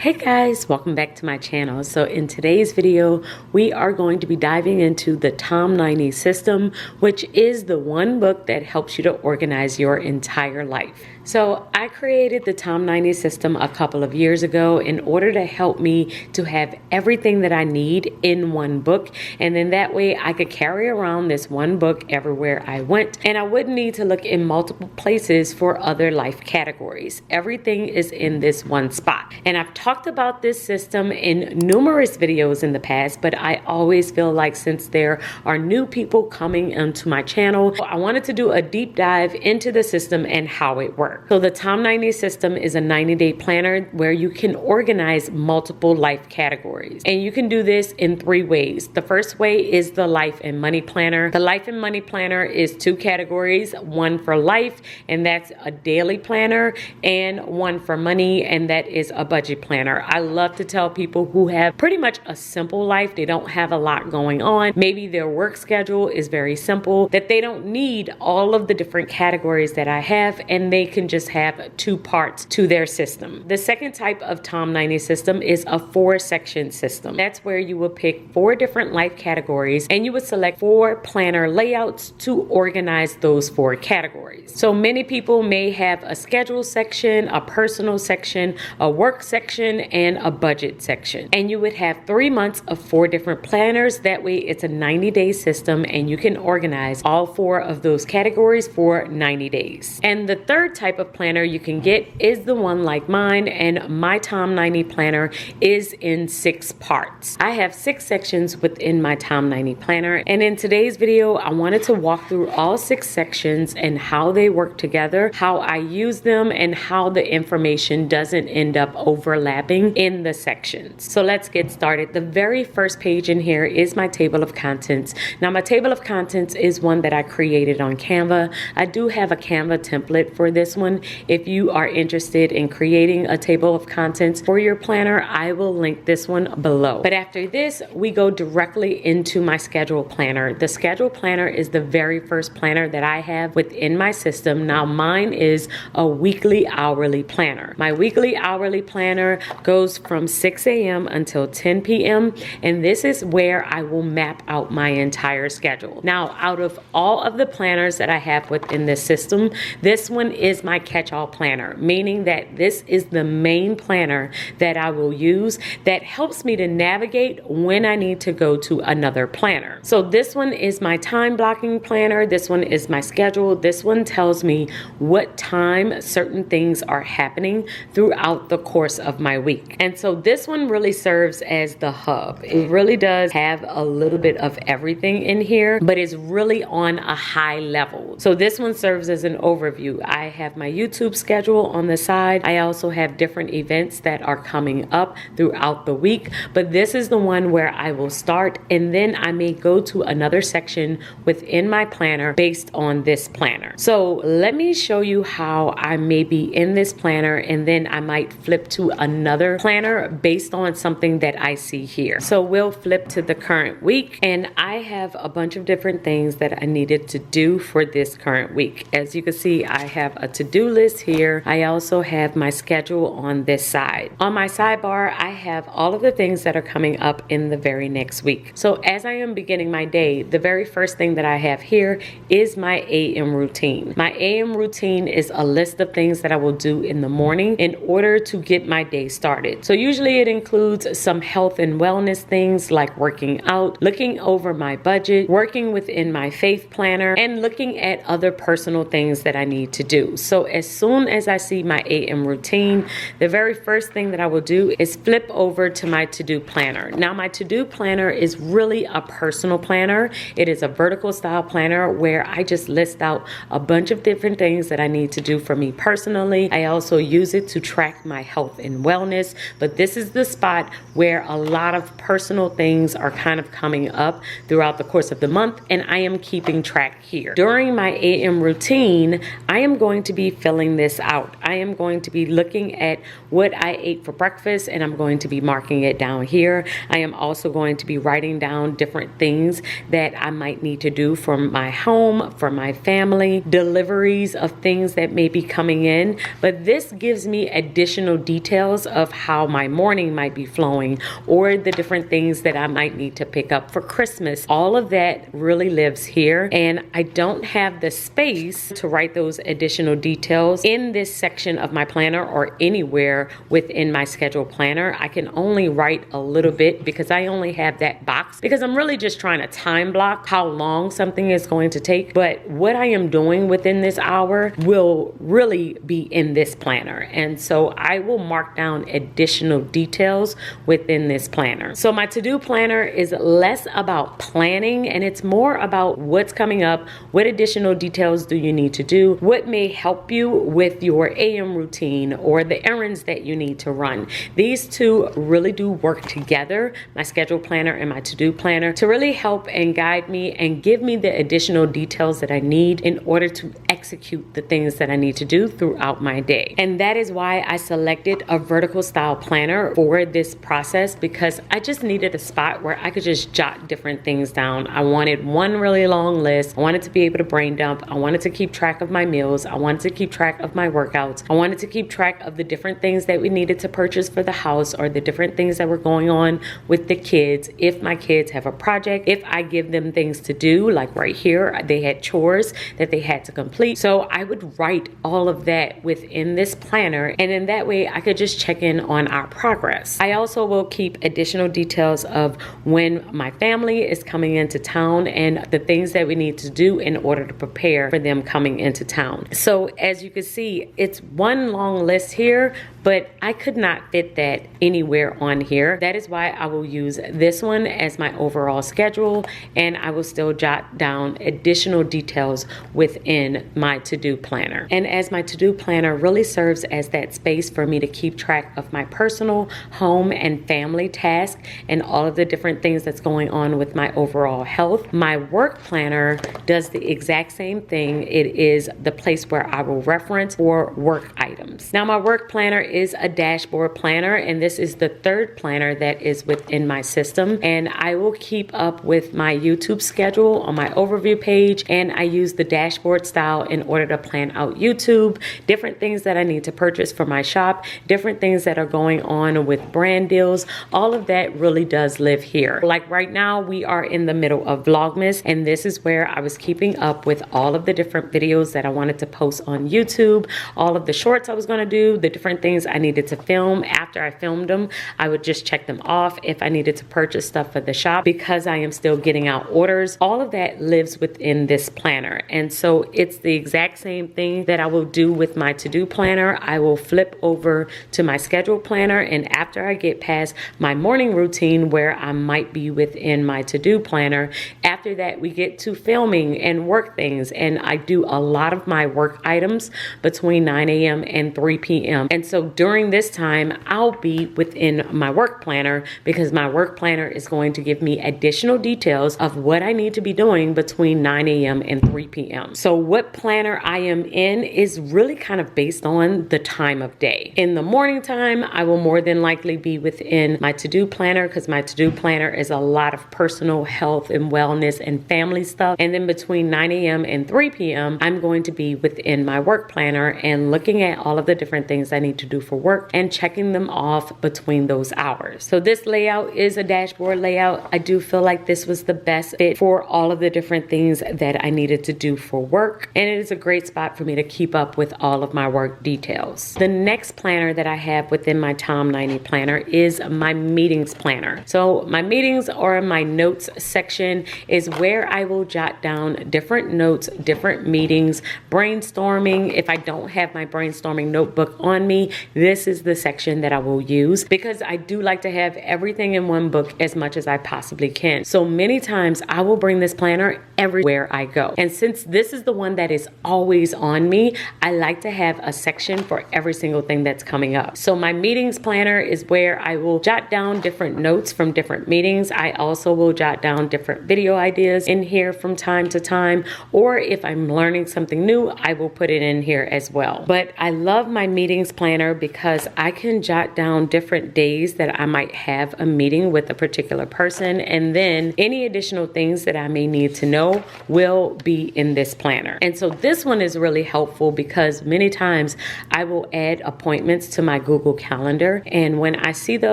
Hey guys, welcome back to my channel. So in today's video, we are going to be diving into the Tom 90 system, which is the one book that helps you to organize your entire life. So I created the Tom 90 system a couple of years ago in order to help me to have everything that I need in one book. And then that way I could carry around this one book everywhere I went. And I wouldn't need to look in multiple places for other life categories. Everything is in this one spot. And I've talked about this system in numerous videos in the past, but I always feel like since there are new people coming into my channel, I wanted to do a deep dive into the system and how it works. So the Tom 90 system is a 90-day planner where you can organize multiple life categories. And you can do this in 3 ways. The first way is the life and money planner. The life and money planner is 2 categories, one for life, and that's a daily planner, and one for money, and that is a budget planner. I love to tell people who have pretty much a simple life, they don't have a lot going on, maybe their work schedule is very simple, that they don't need all of the different categories that I have, and they can just have 2 parts to their system. The second type of Tom 90 system is a 4-section system. That's where you will pick 4 different life categories and you would select 4 planner layouts to organize those 4 categories. So many people may have a schedule section, a personal section, a work section, and a budget section. And you would have 3 months of 4 different planners. That way it's a 90-day system and you can organize all 4 of those categories for 90 days. And the third type of planner you can get is the one like mine, and my Tom 90 planner is in 6 parts. I have 6 sections within my Tom 90 planner, and in today's video I wanted to walk through all 6 sections and how they work together, how I use them, and how the information doesn't end up overlapping in the sections. So let's get started. The very first page in here is my table of contents. Now my table of contents is one that I created on Canva. I do have a Canva template for this one. If you are interested in creating a table of contents for your planner, I will link this one below. But after this, we go directly into my schedule planner. The schedule planner is the very first planner that I have within my system. Now mine is a weekly hourly planner. My weekly hourly planner goes from 6 a.m. until 10 p.m. and this is where I will map out my entire schedule. Now out of all of the planners that I have within this system, this one is my catch-all planner, meaning that this is the main planner that I will use that helps me to navigate when I need to go to another planner. So this one is my time blocking planner. This one is my schedule. This one tells me what time certain things are happening throughout the course of my week. And so this one really serves as the hub. It really does have a little bit of everything in here, but it's really on a high level. So this one serves as an overview. I have my YouTube schedule on the side. I also have different events that are coming up throughout the week, but this is the one where I will start and then I may go to another section within my planner based on this planner. So let me show you how I may be in this planner and then I might flip to another planner based on something that I see here. So we'll flip to the current week and I have a bunch of different things that I needed to do for this current week. As you can see, I have a to-do list here. I also have my schedule on this side. On my sidebar, I have all of the things that are coming up in the very next week. So as I am beginning my day, the very first thing that I have here is my AM routine. My AM routine is a list of things that I will do in the morning in order to get my day started. So usually it includes some health and wellness things like working out, looking over my budget, working within my faith planner, and looking at other personal things that I need to do. So as soon as I see my AM routine, the very first thing that I will do is flip over to my to-do planner. Now my to-do planner is really a personal planner. It is a vertical style planner where I just list out a bunch of different things that I need to do for me personally. I also use it to track my health and wellness, but this is the spot where a lot of personal things are kind of coming up throughout the course of the month, and I am keeping track here. During my AM routine, I am going to be filling this out. I am going to be looking at what I ate for breakfast, and I'm going to be marking it down here. I am also going to be writing down different things that I might need to do for my home, for my family, deliveries of things that may be coming in. But this gives me additional details of how my morning might be flowing, or the different things that I might need to pick up for Christmas. All of that really lives here, and I don't have the space to write those additional details in this section of my planner or anywhere within my schedule planner. I can only write a little bit because I only have that box, because I'm really just trying to time block how long something is going to take. But what I am doing within this hour will really be in this planner, and so I will mark down additional details within this planner. So my to-do planner is less about planning, and it's more about what's coming up, what additional details do you need to do, what may help you with your AM routine or the errands that you need to run. These two really do work together, my schedule planner and my to-do planner, to really help and guide me and give me the additional details that I need in order to execute the things that I need to do throughout my day. And that is why I selected a vertical style planner for this process, because I just needed a spot where I could just jot different things down. I wanted one really long list. I wanted to be able to brain dump. I wanted to keep track of my meals. I wanted to keep track of my workouts. I wanted to keep track of the different things that we needed to purchase for the house, or the different things that were going on with the kids. If my kids have a project, if I give them things to do, like right here, they had chores that they had to complete. So I would write all of that within this planner, and in that way I could just check in on our progress. I also will keep additional details of when my family is coming into town and the things that we need to do in order to prepare for them coming into town. So as you can see, it's one long list here, but I could not fit that anywhere on here. That is why I will use this one as my overall schedule, and I will still jot down additional details within my to-do planner. And as my to-do planner really serves as that space for me to keep track of my personal, home, and family tasks and all of the different things that's going on with my overall health, my work planner does the exact same thing. It is the place where I will reference for work items. Now, my work planner is a dashboard planner, and this is the third planner that is within my system, and I will keep up with my YouTube schedule on my overview page, and I use the dashboard style in order to plan out YouTube, different things that I need to purchase for my shop, different things that are going on with brand deals. All of that really does live here. Like right now, we are in the middle of Vlogmas, and this is where I was keeping up with all of the different videos that I wanted to post on YouTube, all of the shorts I was going to do, the different things I needed to film. After I filmed them, I would just check them off if I needed to purchase stuff for the shop, because I am still getting out orders. All of that lives within this planner, and so it's the exact same thing that I will do with my to-do planner. I will flip over to my schedule planner, and after I get past my morning routine where I might be within my to-do planner, after that we get to filming and work things, and I do a lot of my work items between 9 a.m. and 3 p.m. And so during this time, I'll be within my work planner, because my work planner is going to give me additional details of what I need to be doing between 9 a.m. and 3 p.m. So what planner I am in is really kind of based on the time of day. In the morning time, I will more than likely be within my to-do planner, because my to-do planner is a lot of personal health and wellness and family stuff. And then between 9 a.m. and 3 p.m., I'm going to be within my work planner and looking at all of the different things I need to do for work and checking them off between those hours. So this layout is a dashboard layout. I do feel like this was the best fit for all of the different things that I needed to do for work, and it is a great spot for me to keep up with all of my work details. The next planner that I have within my Tom 90 planner is my meetings planner. So my meetings, or my notes section, is where I will jot down different notes, different meetings, brainstorming. If I don't have my brainstorming notebook on me, this is the section that I will use, because I do like to have everything in one book as much as I possibly can. So many times I will bring this planner everywhere I go. And since this is the one that is always on me, I like to have a section for every single thing that's coming up. So my meetings planner is where I will jot down different notes from different meetings. I also will jot down different video ideas in here from time to time, or if I'm learning something new, I will put it in here as well. But I love my meetings planner because I can jot down different days that I might have a meeting with a particular person, and then any additional things that I may need to know will be in this planner. And so this one is really helpful because many times I will add appointments to my Google Calendar, and when I see the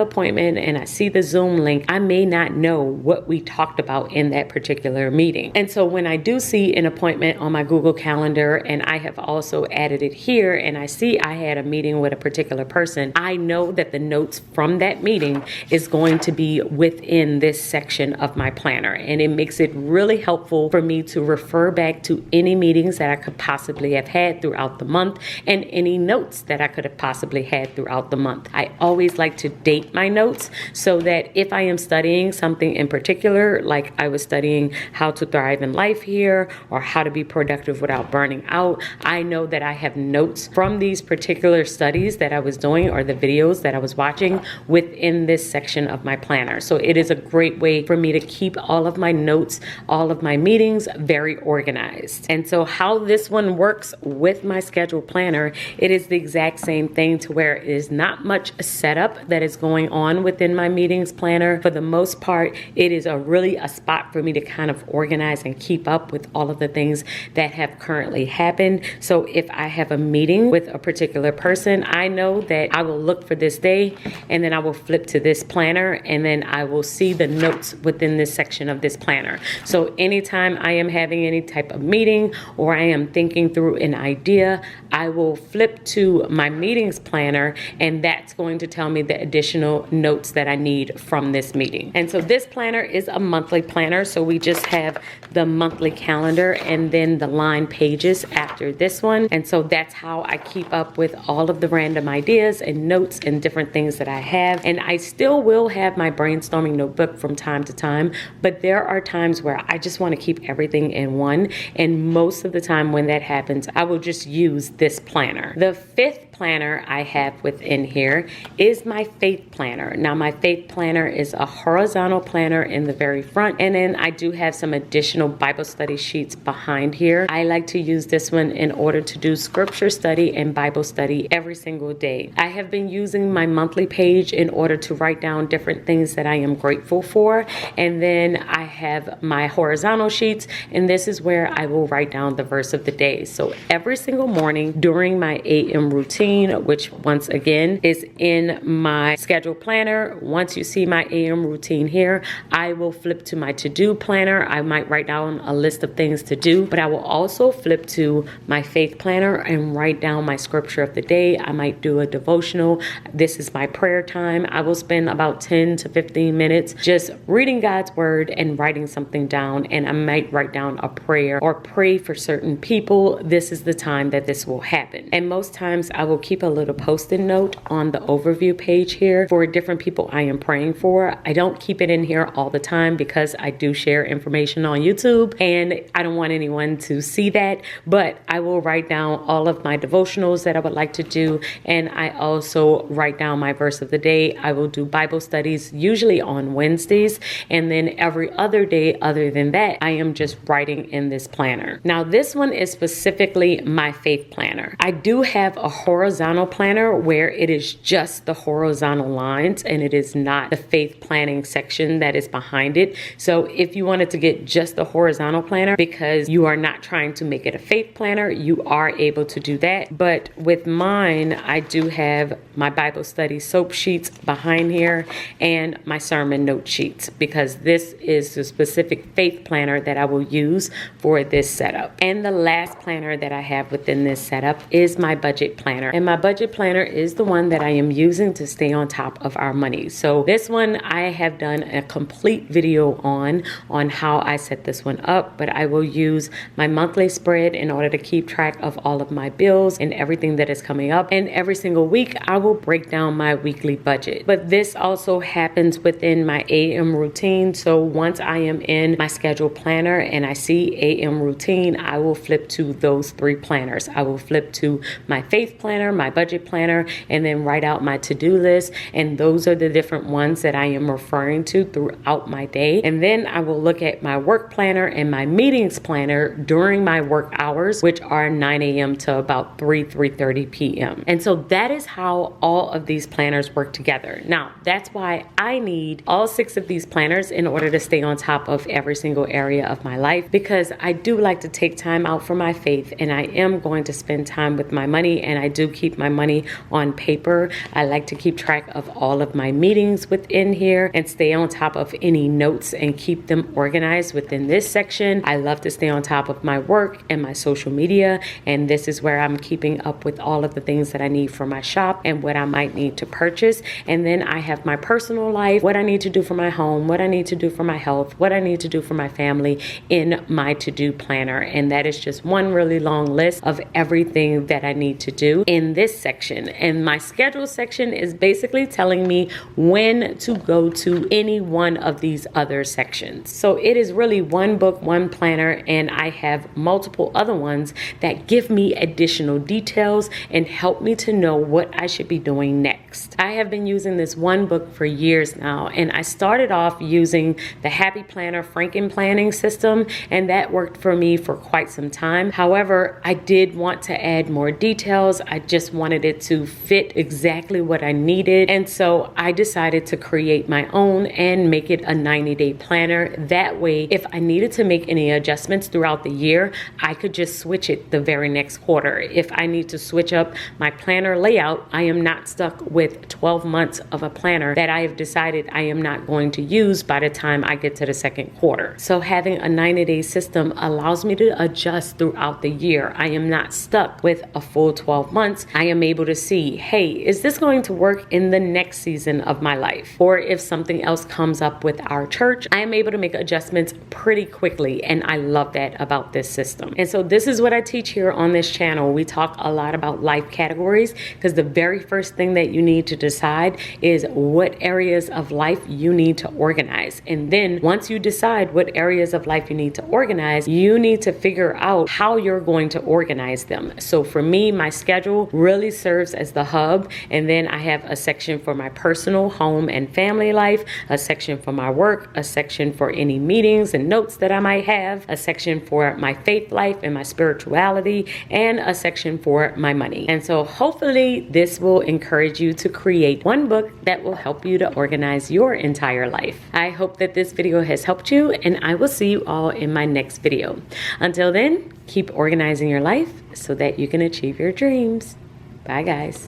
appointment and I see the Zoom link, I may not know what we talked about in that particular meeting. And so when I do see an appointment on my Google Calendar and I have also added it here and I see I had a meeting with a particular person, I know that the notes from that meeting is going to be within this section of my planner, and it makes it really helpful for me to refer back to any meetings that I could possibly have had throughout the month and any notes that I could have possibly had throughout the month. I always like to date my notes so that if I am studying something in particular, like I was studying how to thrive in life here or how to be productive without burning out, I know that I have notes from these particular studies that I was doing or the videos that I was watching within this section of my planner. So it is a great way for me to keep all of my notes, all of my meetings very organized. And so how this one works with my schedule planner, it is the exact same thing to where it is not much setup that is going on within my meetings planner. For the most part, it is really a spot for me to kind of organize and keep up with all of the things that have currently happened. So if I have a meeting with a particular person, I know that I will look for this day and then I will flip to this planner and then I will see the notes within this section of this planner. So anytime I am having any type of meeting or I am thinking through an idea, I will flip to my meetings planner and that's going to tell me the additional notes that I need from this meeting. And so this planner is a monthly planner, so we just have the monthly calendar and then the line pages after this one. And so that's how I keep up with all of the random ideas and notes and different things that I have. And I still will have my brainstorming notebook from time to time, but there are times where I just want to keep everything in one. And most of the time when that happens, I will just use this planner. The fifth planner I have within here is my faith planner. Now my faith planner is a horizontal planner in the very front, and then I do have some additional Bible study sheets behind here. I like to use this one in order to do scripture study and Bible study every single day. I have been using my monthly page in order to write down different things that I am grateful for, and then I have my horizontal sheets, and this is where I will write down the verse of the day. So every single morning during my AM routine, which once again is in my schedule planner. Once you see my AM routine here, I will flip to my to-do planner. I might write down a list of things to do, but I will also flip to my faith planner and write down my scripture of the day. I might do a devotional. This is my prayer time. I will spend about 10 to 15 minutes just reading God's word and writing something down, and I might write down a prayer or pray for certain people. This is the time that this will happen. And most times I will keep a little post-it note on the overview page here for different people I am praying for. I don't keep it in here all the time because I do share information on YouTube and I don't want anyone to see that, but I will write down all of my devotionals that I would like to do, and I also write down my verse of the day. I will do Bible studies usually on Wednesdays, and then every other day other than that, I am just writing in this planner. Now this one is specifically my faith planner. I do have a horizontal planner where it is just the horizontal lines and it is not the faith planning section that is behind it. So if you wanted to get just the horizontal planner because you are not trying to make it a faith planner, you are able to do that. But with mine, I do have my Bible study soap sheets behind here and my sermon note sheets because this is the specific faith planner that I will use for this setup. And the last planner that I have within this setup is my budget planner. And my budget planner is the one that I am using to stay on top of our money. So this one I have done a complete video on how I set this one up, but I will use my monthly spread in order to keep track of all of my bills and everything that is coming up. And every single week I will break down my weekly budget. But this also happens within my AM routine. So once I am in my schedule planner, planner and I see AM routine, I will flip to those 3 planners. I will flip to my faith planner, my budget planner, and then write out my to-do list. And those are the different ones that I am referring to throughout my day. And then I will look at my work planner and my meetings planner during my work hours, which are 9 a.m. to about 3:30 p.m. And so that is how all of these planners work together. Now, that's why I need all 6 of these planners in order to stay on top of every single area of my life, because I do like to take time out for my faith, and I am going to spend time with my money, and I do keep my money on paper. I like to keep track of all of my meetings within here and stay on top of any notes and keep them organized within this section. I love to stay on top of my work and my social media, and this is where I'm keeping up with all of the things that I need for my shop and what I might need to purchase. And then I have my personal life, what I need to do for my home, what I need to do for my health, what I need to do for my family in my to-do planner. And that is just one really long list of everything that I need to do in this section. And my schedule section is basically telling me when to go to any one of these other sections. So it is really one book, one planner, and I have multiple other ones that give me additional details and help me to know what I should be doing next. I have been using this one book for years now, and I started off using the Happy Planner Franken planning system, and that worked for me for quite some time. However, I did want to add more details. I just wanted it to fit exactly what I needed, and so I decided to create my own and make it a 90-day planner. That way, if I needed to make any adjustments throughout the year, I could just switch it the very next quarter. If I need to switch up my planner layout, I am not stuck with 12 months of a planner that I have decided I am not going to use by the time I get to the second quarter. So having a 90-day system allows me to adjust throughout the year. I am not stuck with a full 12 months. I am able to see, hey, is this going to work in the next season of my life? Or if something else comes up with our church, I am able to make adjustments pretty quickly, and I love that about this system. And so this is what I teach here on this channel. We talk a lot about life categories, because the very first thing that you need to decide is what areas of life you need to organize. And then once you decide what areas of life you need to organize, you need to figure out how you're going to organize them. So for me, my schedule really serves as the hub, and then I have a section for my personal, home, and family life, a section for my work, a section for any meetings and notes that I might have, a section for my faith life and my spirituality, and a section for my money. And so hopefully this will encourage you to create one book that will help you to organize your entire life. I hope that this video has helped you, and I will see you all in my next video. Until then, keep organizing your life so that you can achieve your dreams. Bye, guys.